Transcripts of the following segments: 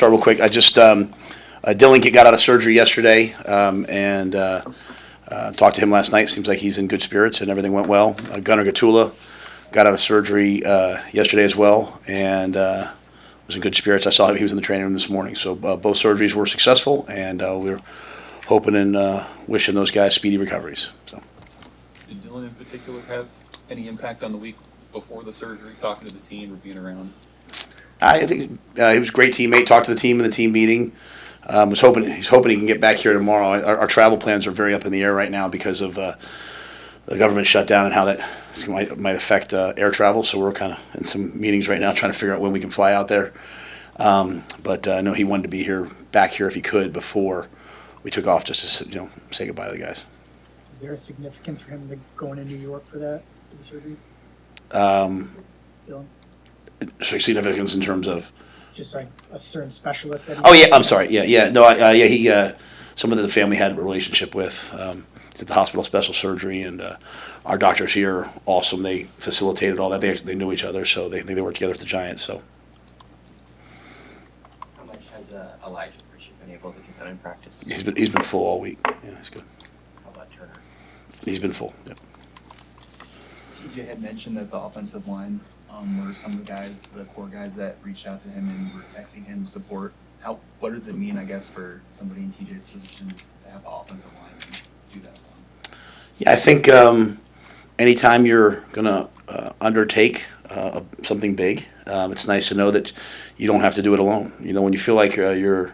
Start real quick. I just Dylan got out of surgery yesterday, and talked to him last night. Seems like he's in good spirits and everything went well. Gunnar Gottula got out of surgery yesterday as well, and was in good spirits. I saw him; he was in the training room this morning. So both surgeries were successful, and we're hoping and wishing those guys speedy recoveries. So. Did Dylan in particular have any impact on the week before the surgery, talking to the team or being around? I think he was a great teammate. Talked to the team in the team meeting. He's hoping he can get back here tomorrow. Our travel plans are very up in the air right now because of the government shutdown and how that might affect air travel. So we're kind of in some meetings right now trying to figure out when we can fly out there. But I know he wanted to be back here if he could before we took off, just to say goodbye to the guys. Is there a significance for him going to New York for the surgery? Dylan? Significance in terms of just like a certain specialist that I'm sorry. No, he someone that the family had a relationship with. He's at the hospital special surgery, and our doctors here are awesome. They facilitated all that. They knew each other, so they worked together at the Giants. So how much has Elijah Pritchett been able to get done in practice? He's been full all week. Yeah, he's good. How about Turner? He's been full. Yep. TJ had mentioned that the offensive line were some of the guys, the core guys that reached out to him and were texting him support. What does it mean, I guess, for somebody in TJ's position to have an offensive line and do that? Yeah, I think anytime you're going to undertake something big, it's nice to know that you don't have to do it alone. When you feel like you're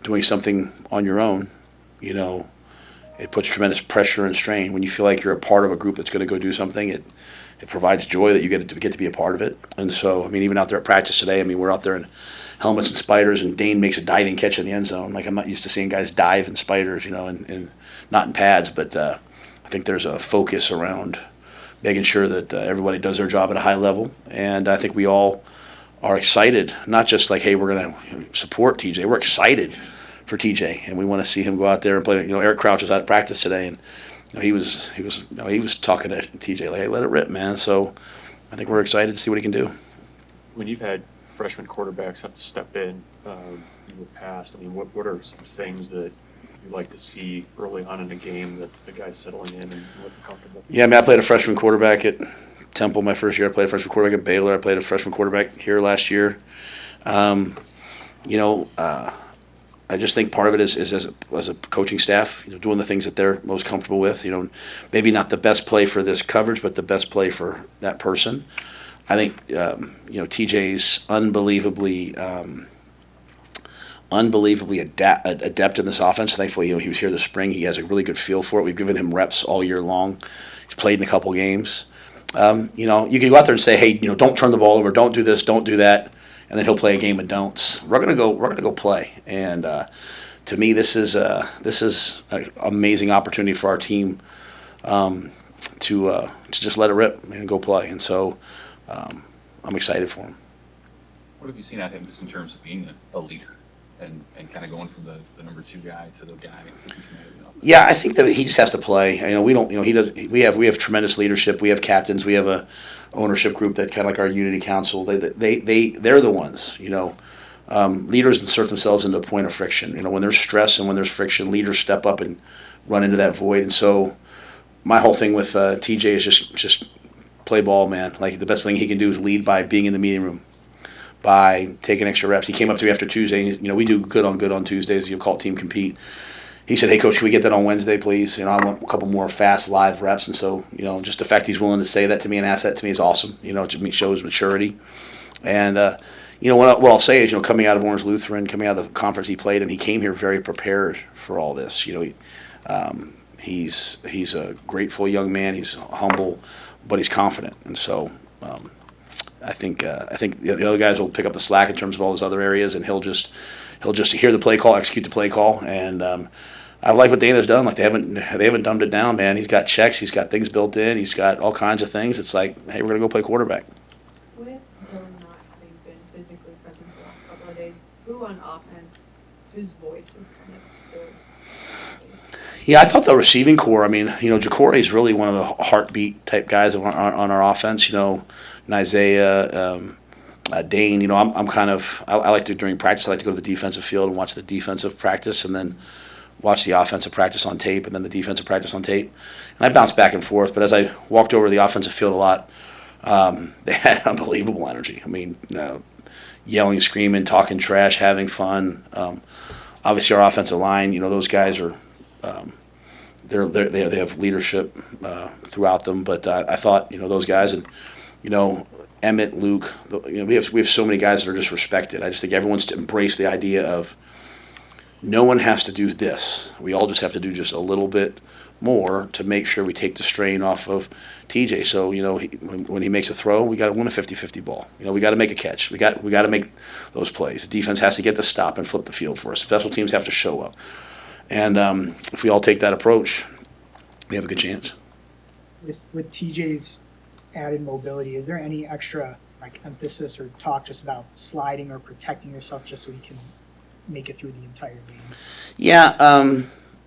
doing something on your own, it puts tremendous pressure and strain. When you feel like you're a part of a group that's going to go do something, it provides joy that you get to be a part of it. And so, even out there at practice today, we're out there in helmets and spiders, and Dane makes a diving catch in the end zone. Like, I'm not used to seeing guys dive in spiders, and not in pads, but I think there's a focus around making sure that everybody does their job at a high level. And I think we all are excited, not just like, hey, we're going to support TJ. We're excited for TJ, and we want to see him go out there and play. Eric Crouch was out at practice today, and he was talking to TJ like, hey, let it rip, man. So I think we're excited to see what he can do. When you've had freshman quarterbacks have to step in the past, what are some things that you like to see early on in a game that the guys settling in and looking comfortable? Yeah, I played a freshman quarterback at Temple my first year. I played a freshman quarterback at Baylor. I played a freshman quarterback here last year. I just think part of it is as a coaching staff, doing the things that they're most comfortable with. Maybe not the best play for this coverage, but the best play for that person. I think TJ's unbelievably adept in this offense. Thankfully, he was here this spring. He has a really good feel for it. We've given him reps all year long. He's played in a couple games. You can go out there and say, hey, don't turn the ball over, don't do this, don't do that. And then he'll play a game of don'ts. We're gonna go play. And to me, this is an amazing opportunity for our team to just let it rip and go play. And so I'm excited for him. What have you seen out of him just in terms of being a leader and kind of going from the number 2 guy to the guy? Yeah, I think that he just has to play. We don't. He does. We have tremendous leadership. We have captains. We have a ownership group that kind of like our unity council. They're the ones. Leaders insert themselves into a point of friction. When there's stress and when there's friction, leaders step up and run into that void. And so, my whole thing with TJ is just play ball, man. Like, the best thing he can do is lead by being in the meeting room, by taking extra reps. He came up to me after Tuesday. And, we do good on Tuesdays. You call it team compete. He said, hey, Coach, can we get that on Wednesday, please? I want a couple more fast live reps. And so, just the fact he's willing to say that to me and ask that to me is awesome. It shows maturity. And, what I'll say is, coming out of Orange Lutheran, coming out of the conference he played in, he came here very prepared for all this. He's a grateful young man. He's humble, but he's confident. And so I think the other guys will pick up the slack in terms of all those other areas, and he'll just hear the play call, execute the play call, and I like what Dana's done. Like, they haven't dumbed it down, man. He's got checks, he's got things built in, he's got all kinds of things. It's like, hey, we're gonna go play quarterback. With Dylan not having been physically present the last couple of days, who on offense, whose voice is kind of filled? Yeah, I thought the receiving core. Ja'Cory is really one of the heartbeat type guys on our offense. Isaiah. Dane, I'm kind of, I like to, during practice, I like to go to the defensive field and watch the defensive practice and then watch the offensive practice on tape and then the defensive practice on tape. And I bounce back and forth, but as I walked over to the offensive field a lot, they had unbelievable energy. I mean, yelling, screaming, talking trash, having fun. Obviously, our offensive line, those guys are, they have leadership throughout them. But I thought, those guys and, Emmett, Luke, we have so many guys that are just respected. I just think everyone's to embrace the idea of no one has to do this. We all just have to do just a little bit more to make sure we take the strain off of TJ. So, when he makes a throw, we got to win a 50-50 ball. We got to make a catch. We got to make those plays. The defense has to get the stop and flip the field for us. Special teams have to show up. And if we all take that approach, we have a good chance. With TJ's added mobility, is there any extra emphasis or talk just about sliding or protecting yourself just so he can make it through the entire game? Yeah,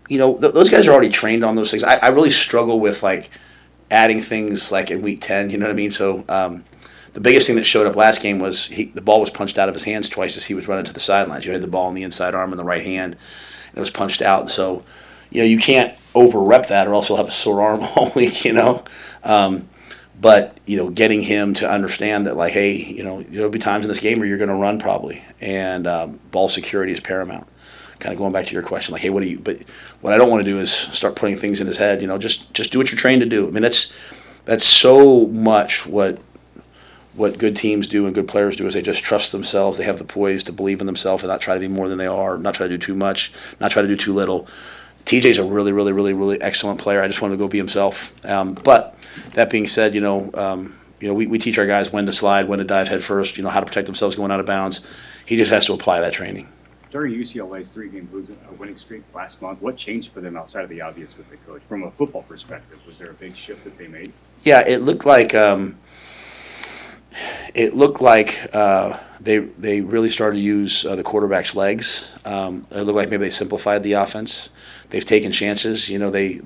those guys are already trained on those things. I really struggle with adding things in week 10. You know what I mean? So the biggest thing that showed up last game was the ball was punched out of his hands twice as he was running to the sidelines. You had the ball in the inside arm and the right hand, and it was punched out. And so, you can't over rep that, or else you'll have a sore arm all week. But getting him to understand that, hey, there'll be times in this game where you're going to run probably, and ball security is paramount. Kind of going back to your question, hey, but what I don't want to do is start putting things in his head. Just do what you're trained to do. I mean, that's so much what good teams do and good players do is they just trust themselves. They have the poise to believe in themselves and not try to be more than they are, not try to do too much, not try to do too little. TJ's a really, really, really, really excellent player. I just want to go be himself. But that being said, we teach our guys when to slide, when to dive head first, how to protect themselves going out of bounds. He just has to apply that training. During UCLA's 3-game winning streak last month, what changed for them outside of the obvious with the coach? From a football perspective, was there a big shift that they made? Yeah, it looked like they really started to use the quarterback's legs. It looked like maybe they simplified the offense. They've taken chances. They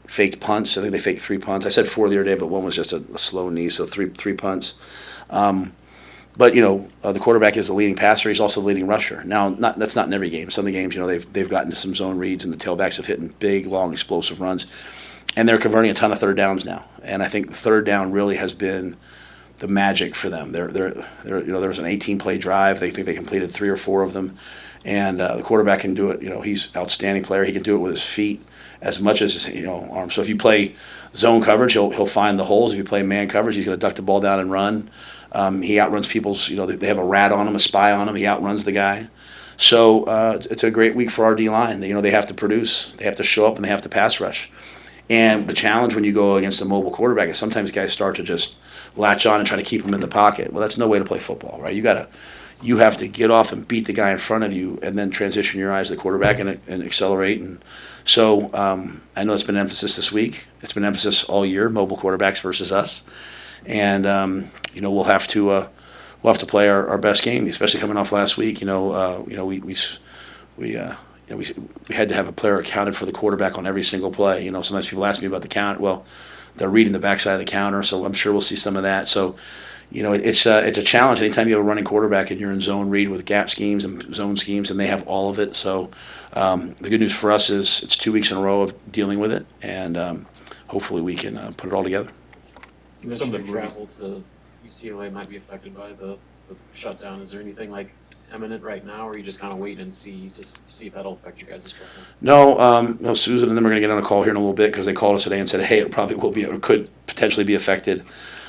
faked punts. I think they faked 3 punts. I said 4 the other day, but one was just a slow knee, so three punts. But the quarterback is the leading passer. He's also the leading rusher. Now, that's not in every game. Some of the games, they've gotten to some zone reads, and the tailbacks have hit big, long, explosive runs, and they're converting a ton of third downs now. And I think the third down really has been the magic for them. There was an 18-play drive. They think they completed 3 or 4 of them, and the quarterback can do it. He's an outstanding player. He can do it with his feet as much as his arm. So if you play zone coverage, he'll find the holes. If you play man coverage, he's going to duck the ball down and run. He outruns people's. They have a rat on him, a spy on him. He outruns the guy. So it's a great week for our D-line. They have to produce. They have to show up, and they have to pass rush. And the challenge when you go against a mobile quarterback is sometimes guys start to just latch on and try to keep him in the pocket. Well, that's no way to play football, right? You have to get off and beat the guy in front of you, and then transition your eyes to the quarterback and accelerate. And so I know it's been an emphasis this week. It's been an emphasis all year, mobile quarterbacks versus us. And we'll have to play our best game, especially coming off last week. We had to have a player accounted for the quarterback on every single play. Sometimes people ask me about the count. Well, they're reading the backside of the counter, so I'm sure we'll see some of that. So, it's a challenge anytime you have a running quarterback and you're in zone read with gap schemes and zone schemes, and they have all of it. So, the good news for us is it's 2 weeks in a row of dealing with it, and hopefully we can put it all together. You mentioned your travel to UCLA might be affected by the shutdown. Is there anything imminent right now, or are you just kind of waiting and see if that'll affect you guys' travel? No, Susan and them are going to get on a call here in a little bit because they called us today and said, hey, it probably will be or could potentially be affected.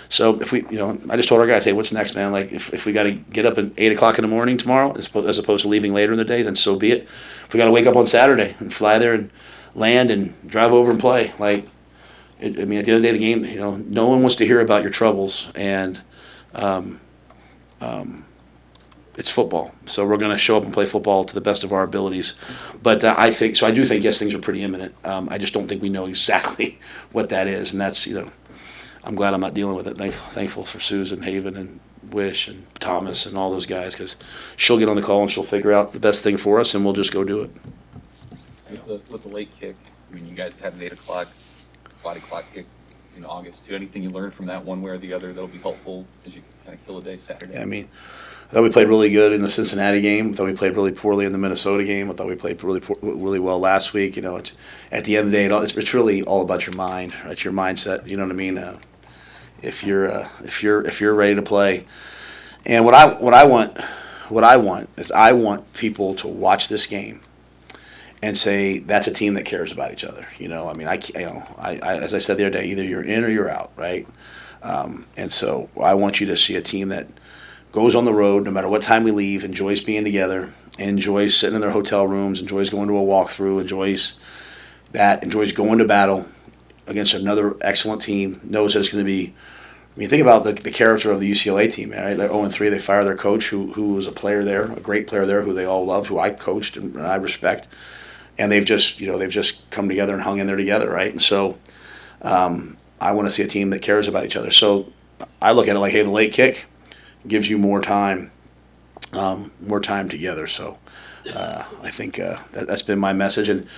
So if we, I just told our guys, hey, what's next, man? If we got to get up at 8 o'clock in the morning tomorrow, as opposed to leaving later in the day, then so be it. If we got to wake up on Saturday and fly there and land and drive over and play, at the end of the day, the game, no one wants to hear about your troubles, and it's football. So we're going to show up and play football to the best of our abilities. But I do think, yes, things are pretty imminent. I just don't think we know exactly what that is, and that's, I'm glad I'm not dealing with it. Thankful for Susan, Haven, and Wish, and Thomas, and all those guys, because she'll get on the call and she'll figure out the best thing for us, and we'll just go do it. With the late kick, you guys had an 8 o'clock body clock kick. in August too. Anything you learned from that one way or the other that'll be helpful as you kind of kill a day Saturday? I mean, I thought we played really good in the Cincinnati game. I thought we played really poorly in the Minnesota game. I thought we played really well last week. You know, at the end of the day, it's really all about your mind, right? Your mindset. You know what I mean? If you're ready to play, and what I want is I want people to watch this game and say that's a team that cares about each other. You know, I mean, I as I said the other day, either you're in or you're out, right? And so I want you to see a team that goes on the road no matter what time we leave, enjoys being together, enjoys sitting in their hotel rooms, enjoys going to a walkthrough, enjoys going to battle against another excellent team, knows that it's going to be. I mean, think about the character of the UCLA team, right? They're 0-3. They fire their coach, who was a player there, a great player there, who they all love, who I coached and I respect, and they've just come together and hung in there together, right? And so, I want to see a team that cares about each other. So, I look at it like, hey, the late kick gives you more time together. So, I think that's been my message, and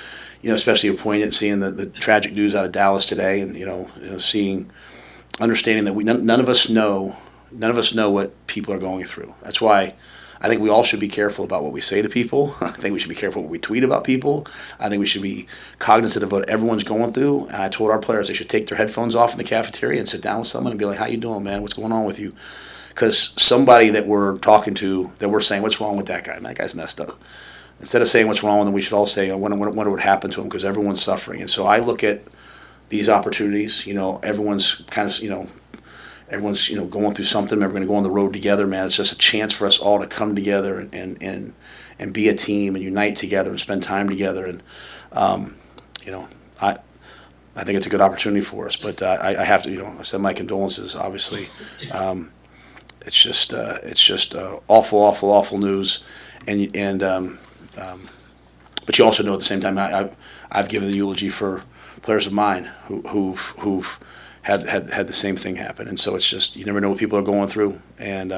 especially poignant seeing the tragic news out of Dallas today, and seeing. Understanding that none of us know what people are going through. That's why I think we all should be careful about what we say to people. I think we should be careful what we tweet about people. I think we should be cognizant of what everyone's going through. And I told our players they should take their headphones off in the cafeteria and sit down with someone and be like, "How you doing, man? What's going on with you?" Because somebody that we're talking to, that we're saying, "What's wrong with that guy? Man, that guy's messed up." Instead of saying what's wrong with him, we should all say, "I wonder what happened to him," because everyone's suffering. And so I look at these opportunities, everyone's kind of, everyone's, going through something. We're going to go on the road together, man. It's just a chance for us all to come together and be a team and unite together and spend time together. And, I think it's a good opportunity for us. But I have to, I send my condolences. Obviously, it's just awful news. But you also know at the same time, I've given the eulogy for players of mine who've had the same thing happen, and so it's just you never know what people are going through, and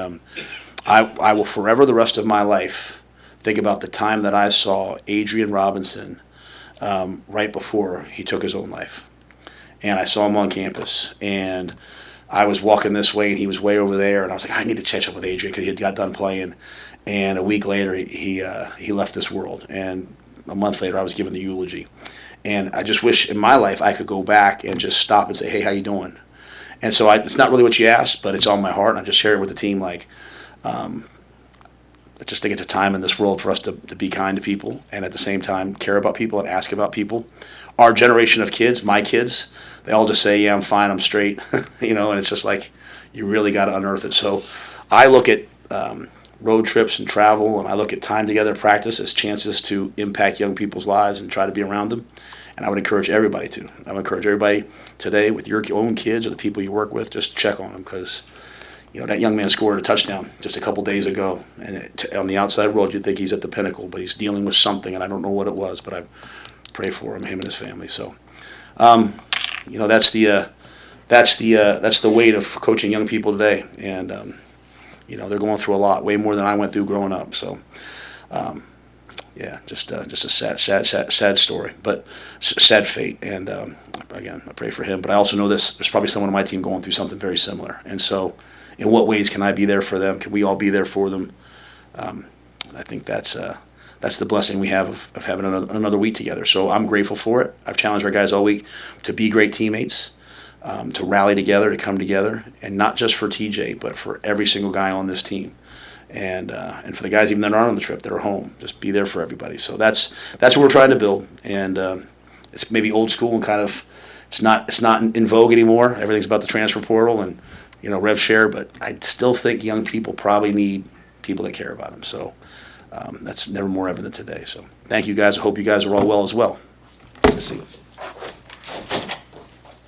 I will forever the rest of my life think about the time that I saw Adrian Robinson right before he took his own life, and I saw him on campus, and I was walking this way and he was way over there, and I was like, I need to catch up with Adrian because he had got done playing, and a week later he left this world, and a month later I was given the eulogy. And I just wish in my life I could go back and just stop and say, hey, how you doing? And so it's not really what you asked, but it's on my heart, and I just share it with the team. Like, I just think it's a time in this world for us to be kind to people and at the same time care about people and ask about people. Our generation of kids, my kids, they all just say, yeah, I'm fine, I'm straight, and it's just like you really got to unearth it. So I look at road trips and travel, and I look at time together practice as chances to impact young people's lives and try to be around them. And I would encourage everybody to. I would encourage everybody today with your own kids or the people you work with, just check on them because, that young man scored a touchdown just a couple days ago. And on the outside world, you'd think he's at the pinnacle, but he's dealing with something, and I don't know what it was, but I pray for him and his family. So, that's the weight of coaching young people today. And, they're going through a lot, way more than I went through growing up. So, just a sad story, but sad fate. And again, I pray for him. But I also know there's probably someone on my team going through something very similar. And so, in what ways can I be there for them? Can we all be there for them? I think that's the blessing we have of having another week together. So I'm grateful for it. I've challenged our guys all week to be great teammates. To rally together, to come together, and not just for TJ, but for every single guy on this team, and for the guys even that aren't on the trip that are home, just be there for everybody. So that's what we're trying to build, and it's maybe old school and kind of it's not in vogue anymore. Everything's about the transfer portal and rev share, but I still think young people probably need people that care about them. So that's never more evident today. So thank you guys. I hope you guys are all well as well. Good to see you.